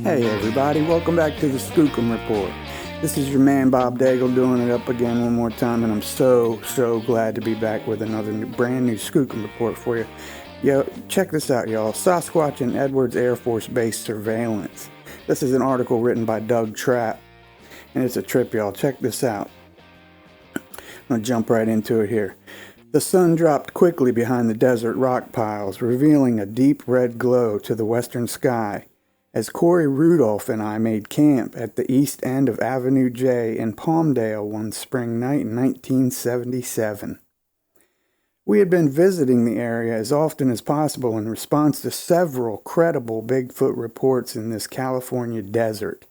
Hey everybody, welcome back to the Skookum Report. This is your man Bob Daigle doing it up again one more time, and I'm so glad to be back with another brand new Skookum Report for you. Yo, check this out, y'all. Sasquatch and Edwards Air Force Base surveillance. This is an article written by Doug Trapp, and it's a trip, y'all. Check this out. I'm going to jump right into it here. The sun dropped quickly behind the desert rock piles, revealing a deep red glow to the western sky, as Corey Rudolph and I made camp at the east end of Avenue J in Palmdale one spring night in 1977. We had been visiting the area as often as possible in response to several credible Bigfoot reports in this California desert.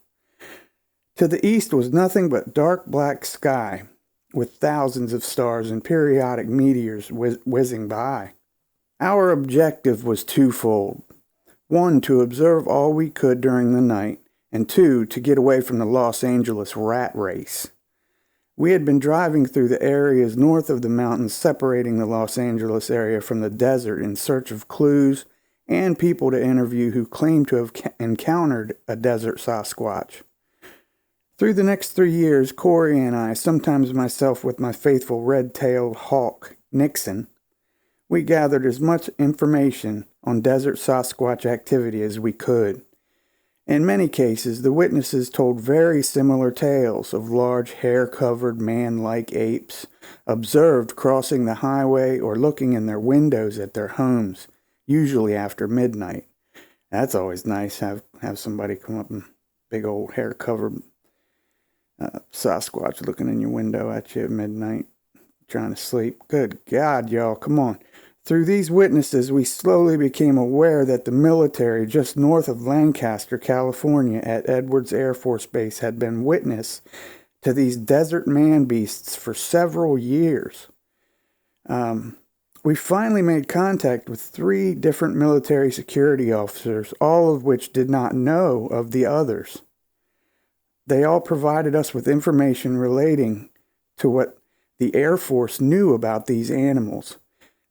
To the east was nothing but dark black sky, with thousands of stars and periodic meteors whizzing by. Our objective was twofold. One, to observe all we could during the night, and two, to get away from the Los Angeles rat race. We had been driving through the areas north of the mountains separating the Los Angeles area from the desert in search of clues and people to interview who claimed to have encountered a desert Sasquatch. Through the next 3 years, Corey and I, sometimes myself with my faithful red-tailed hawk, Nixon, we gathered as much information on desert Sasquatch activity as we could. In many cases, the witnesses told very similar tales of large hair-covered man-like apes observed crossing the highway or looking in their windows at their homes, usually after midnight. That's always nice, have somebody come up and big old hair-covered Sasquatch looking in your window at you at midnight, trying to sleep. Good God, y'all, come on. Through these witnesses, we slowly became aware that the military just north of Lancaster, California, at Edwards Air Force Base had been witness to these desert man-beasts for several years. We finally made contact with 3 different military security officers, all of which did not know of the others. They all provided us with information relating to what the Air Force knew about these animals.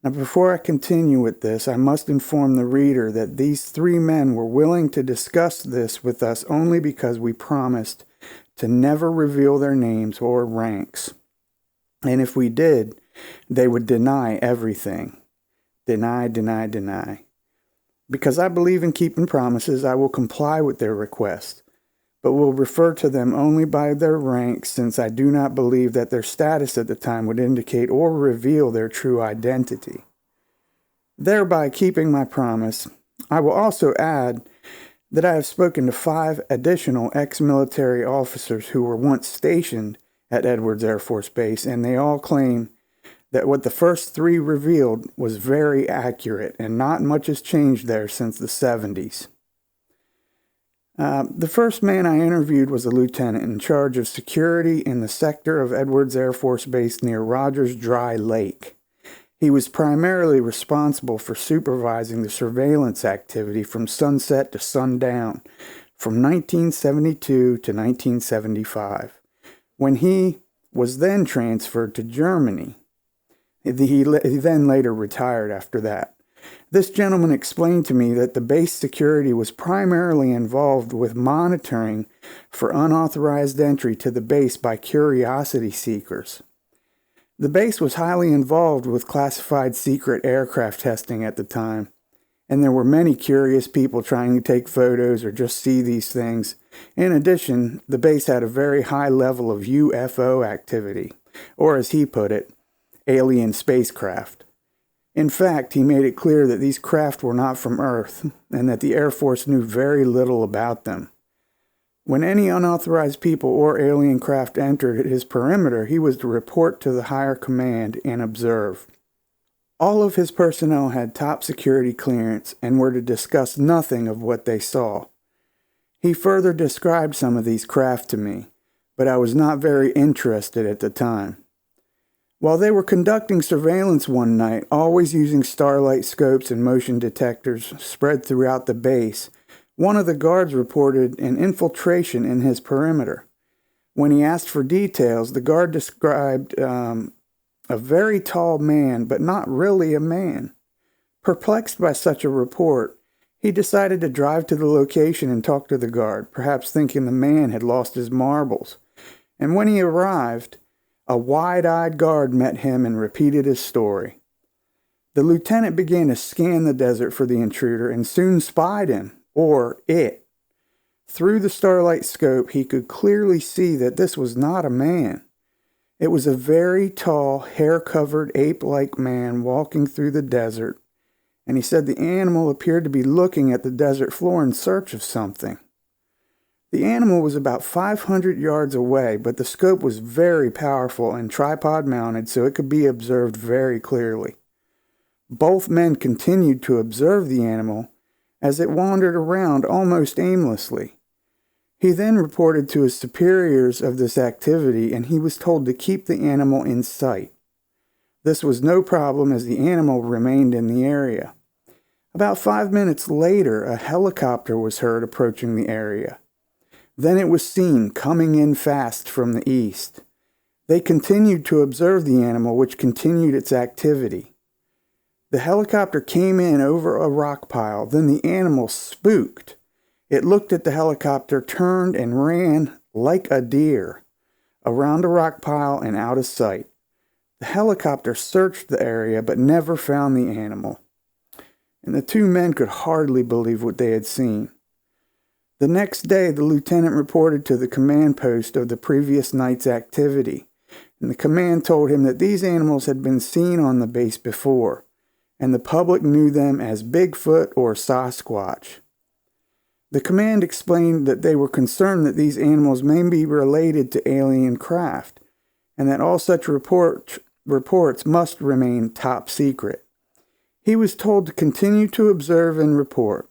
Now, before I continue with this, I must inform the reader that these 3 men were willing to discuss this with us only because we promised to never reveal their names or ranks. And if we did, they would deny everything. Deny. Because I believe in keeping promises, I will comply with their request, but will refer to them only by their ranks, since I do not believe that their status at the time would indicate or reveal their true identity. Thereby keeping my promise, I will also add that I have spoken to 5 additional ex-military officers who were once stationed at Edwards Air Force Base, and they all claim that what the first 3 revealed was very accurate, and not much has changed there since the 70s. The first man I interviewed was a lieutenant in charge of security in the sector of Edwards Air Force Base near Rogers Dry Lake. He was primarily responsible for supervising the surveillance activity from sunset to sundown from 1972 to 1975, when he was then transferred to Germany. He then later retired after that. This gentleman explained to me that the base security was primarily involved with monitoring for unauthorized entry to the base by curiosity seekers. The base was highly involved with classified secret aircraft testing at the time, and there were many curious people trying to take photos or just see these things. In addition, the base had a very high level of UFO activity, or as he put it, alien spacecraft. In fact, he made it clear that these craft were not from Earth, and that the Air Force knew very little about them. When any unauthorized people or alien craft entered his perimeter, he was to report to the higher command and observe. All of his personnel had top security clearance and were to discuss nothing of what they saw. He further described some of these craft to me, but I was not very interested at the time. While they were conducting surveillance one night, always using starlight scopes and motion detectors spread throughout the base, one of the guards reported an infiltration in his perimeter. When he asked for details, the guard described a very tall man, but not really a man. Perplexed by such a report, He decided to drive to the location and talk to the guard, perhaps thinking the man had lost his marbles. And when he arrived, a wide-eyed guard met him and repeated his story. The lieutenant began to scan the desert for the intruder and soon spied him, or it. Through the starlight scope, he could clearly see that this was not a man. It was a very tall, hair-covered, ape-like man walking through the desert, and he said the animal appeared to be looking at the desert floor in search of something. The animal was about 500 yards away, but the scope was very powerful and tripod-mounted, so it could be observed very clearly. Both men continued to observe the animal as it wandered around almost aimlessly. He then reported to his superiors of this activity, and he was told to keep the animal in sight. This was no problem as the animal remained in the area. About 5 minutes later, a helicopter was heard approaching the area. Then it was seen coming in fast from the east. They continued to observe the animal, which continued its activity. The helicopter came in over a rock pile. Then the animal spooked. It looked at the helicopter, turned, and ran like a deer around a rock pile and out of sight. The helicopter searched the area but never found the animal, and the two men could hardly believe what they had seen. The next day, the lieutenant reported to the command post of the previous night's activity, and the command told him that these animals had been seen on the base before, and the public knew them as Bigfoot or Sasquatch. The command explained that they were concerned that these animals may be related to alien craft, and that all such reports must remain top secret. He was told to continue to observe and report,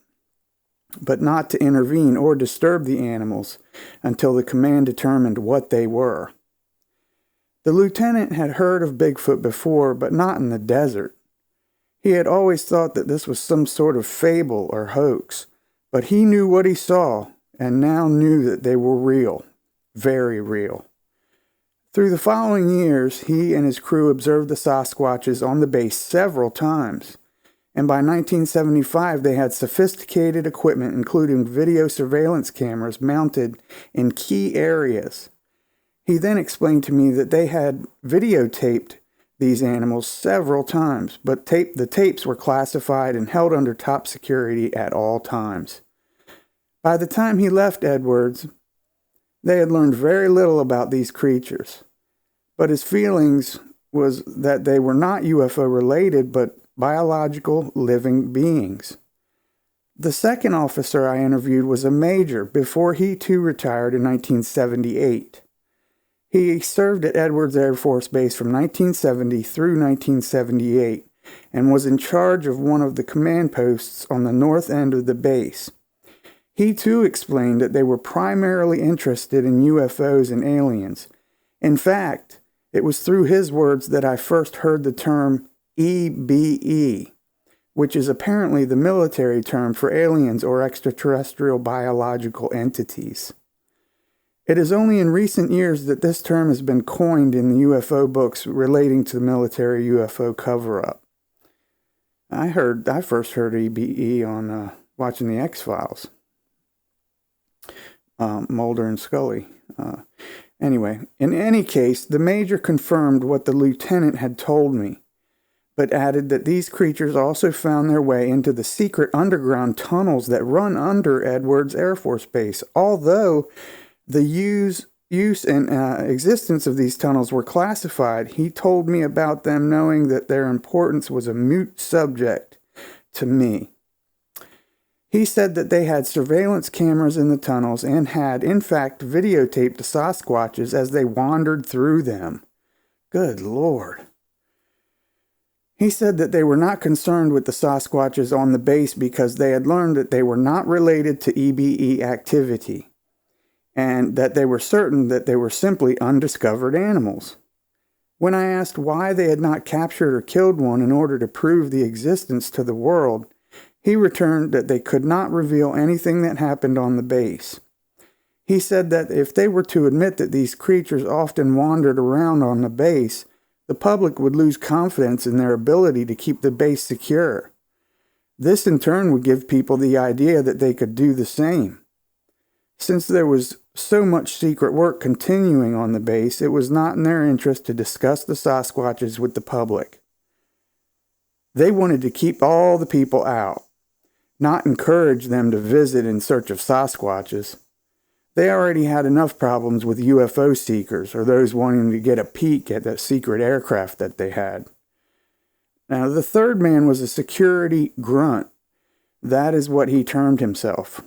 but not to intervene or disturb the animals until the command determined what they were. The lieutenant had heard of Bigfoot before, but not in the desert. He had always thought that this was some sort of fable or hoax, but he knew what he saw and now knew that they were real, very real. Through the following years, he and his crew observed the Sasquatches on the base several times, and by 1975 they had sophisticated equipment including video surveillance cameras mounted in key areas. He then explained to me that they had videotaped these animals several times, but the tapes were classified and held under top security at all times. By the time he left Edwards, they had learned very little about these creatures, but his feelings was that they were not UFO related, but biological living beings. The second officer I interviewed was a major before he too retired in 1978. He served at Edwards Air Force Base from 1970 through 1978 and was in charge of one of the command posts on the north end of the base. He too explained that they were primarily interested in UFOs and aliens. In fact, it was through his words that I first heard the term EBE, which is apparently the military term for aliens or extraterrestrial biological entities. It is only in recent years that this term has been coined in the UFO books relating to the military UFO cover-up. I first heard EBE on watching the X-Files. Mulder and Scully. Anyway, in any case, the major confirmed what the lieutenant had told me, but added that these creatures also found their way into the secret underground tunnels that run under Edwards Air Force Base. Although the use and existence of these tunnels were classified, he told me about them knowing that their importance was a moot subject to me. He said that they had surveillance cameras in the tunnels and had, in fact, videotaped the Sasquatches as they wandered through them. Good Lord. He said that they were not concerned with the Sasquatches on the base because they had learned that they were not related to EBE activity, and that they were certain that they were simply undiscovered animals. When I asked why they had not captured or killed one in order to prove the existence to the world, he returned that they could not reveal anything that happened on the base. He said that if they were to admit that these creatures often wandered around on the base, the public would lose confidence in their ability to keep the base secure. This in turn would give people the idea that they could do the same. Since there was so much secret work continuing on the base, it was not in their interest to discuss the Sasquatches with the public. They wanted to keep all the people out, not encourage them to visit in search of Sasquatches. They already had enough problems with UFO seekers or those wanting to get a peek at that secret aircraft that they had. Now, the third man was a security grunt. That is what he termed himself.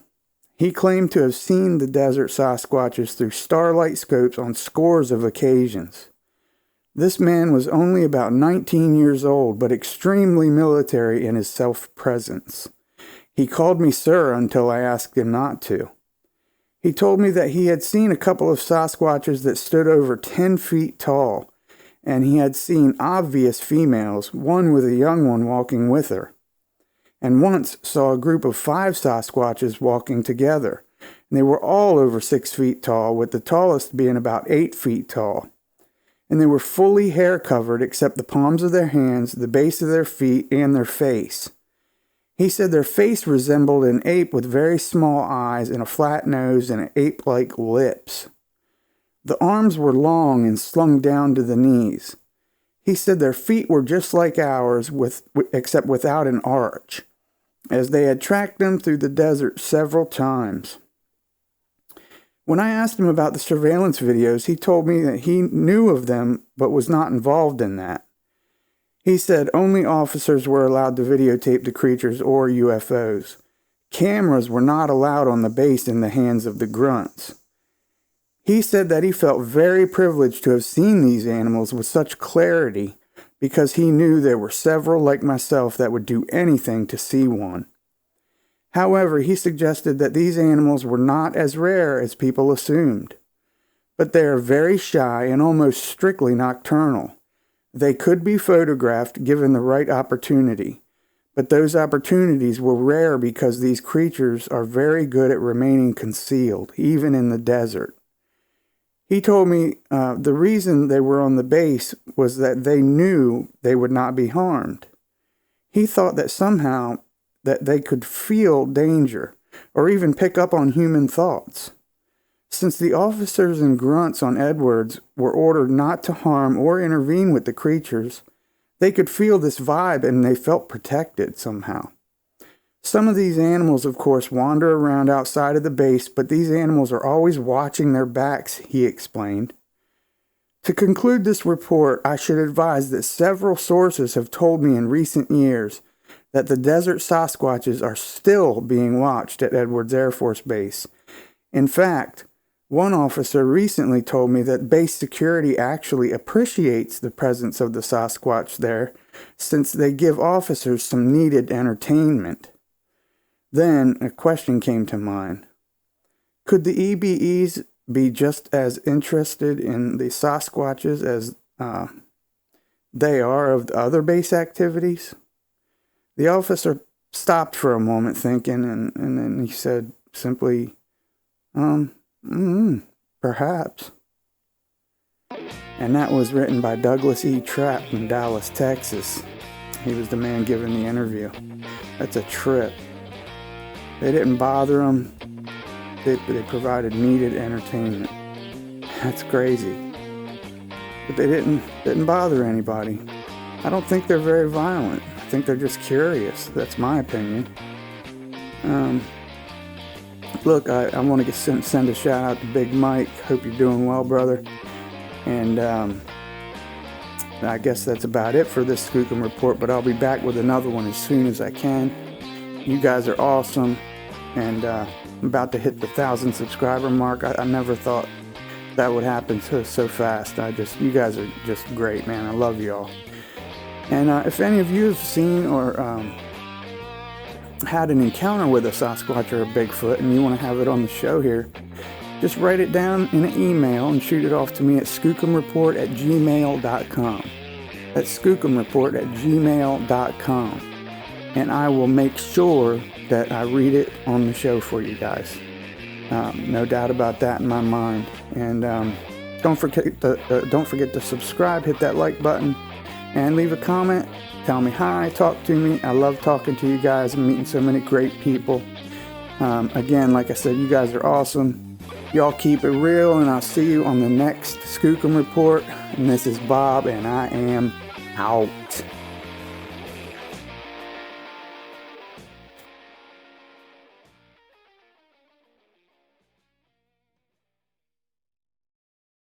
He claimed to have seen the desert Sasquatches through starlight scopes on scores of occasions. This man was only about 19 years old, but extremely military in his self-presence. He called me sir until I asked him not to. He told me that he had seen a couple of Sasquatches that stood over 10 feet tall, and he had seen obvious females, one with a young one walking with her, and once saw a group of 5 Sasquatches walking together. And they were all over 6 feet tall, with the tallest being about 8 feet tall. And they were fully hair covered except the palms of their hands, the base of their feet, and their face. He said their face resembled an ape with very small eyes and a flat nose and ape-like lips. The arms were long and slung down to the knees. He said their feet were just like ours, except without an arch, as they had tracked them through the desert several times. When I asked him about the surveillance videos, he told me that he knew of them but was not involved in that. He said only officers were allowed to videotape the creatures or UFOs. Cameras were not allowed on the base in the hands of the grunts. He said that he felt very privileged to have seen these animals with such clarity because he knew there were several like myself that would do anything to see one. However, he suggested that these animals were not as rare as people assumed, but they are very shy and almost strictly nocturnal. They could be photographed given the right opportunity, but those opportunities were rare because these creatures are very good at remaining concealed, even in the desert. He told me the reason they were on the base was that they knew they would not be harmed. He thought that somehow that they could feel danger or even pick up on human thoughts. Since the officers and grunts on Edwards were ordered not to harm or intervene with the creatures, they could feel this vibe and they felt protected somehow. Some of these animals, of course, wander around outside of the base, but these animals are always watching their backs, he explained. To conclude this report, I should advise that several sources have told me in recent years that the desert Sasquatches are still being watched at Edwards Air Force Base. In fact, one officer recently told me that base security actually appreciates the presence of the Sasquatch there, since they give officers some needed entertainment. Then a question came to mind. Could the EBEs be just as interested in the Sasquatches as they are of the other base activities? The officer stopped for a moment thinking, and then he said simply, perhaps. And that was written by Douglas E. Trapp from Dallas, Texas. He was the man giving the interview. That's a trip. They didn't bother him. They provided needed entertainment. That's crazy. But they didn't bother anybody. I don't think they're very violent. I think they're just curious. That's my opinion. Look, I want to send a shout out to Big Mike. Hope you're doing well, brother. And I guess that's about it for this Skookum report, but I'll be back with another one as soon as I can. You guys are awesome, and I'm about to hit the 1,000 subscriber mark. I never thought that would happen so fast. You guys are just great, man. I love y'all. And if any of you have seen or had an encounter with a Sasquatch or a Bigfoot and you want to have it on the show here, just write it down in an email and shoot it off to me at skookumreport@gmail.com. That's skookumreport@gmail.com. And I will make sure that I read it on the show for you guys. No doubt about that in my mind. And don't forget to subscribe, hit that like button, and leave a comment. tell me hi, talk to me. I love talking to you guys and meeting so many great people. Again, like I said, you guys are awesome. Y'all keep it real, and I'll see you on the next Skookum Report. And this is Bob, and I am out.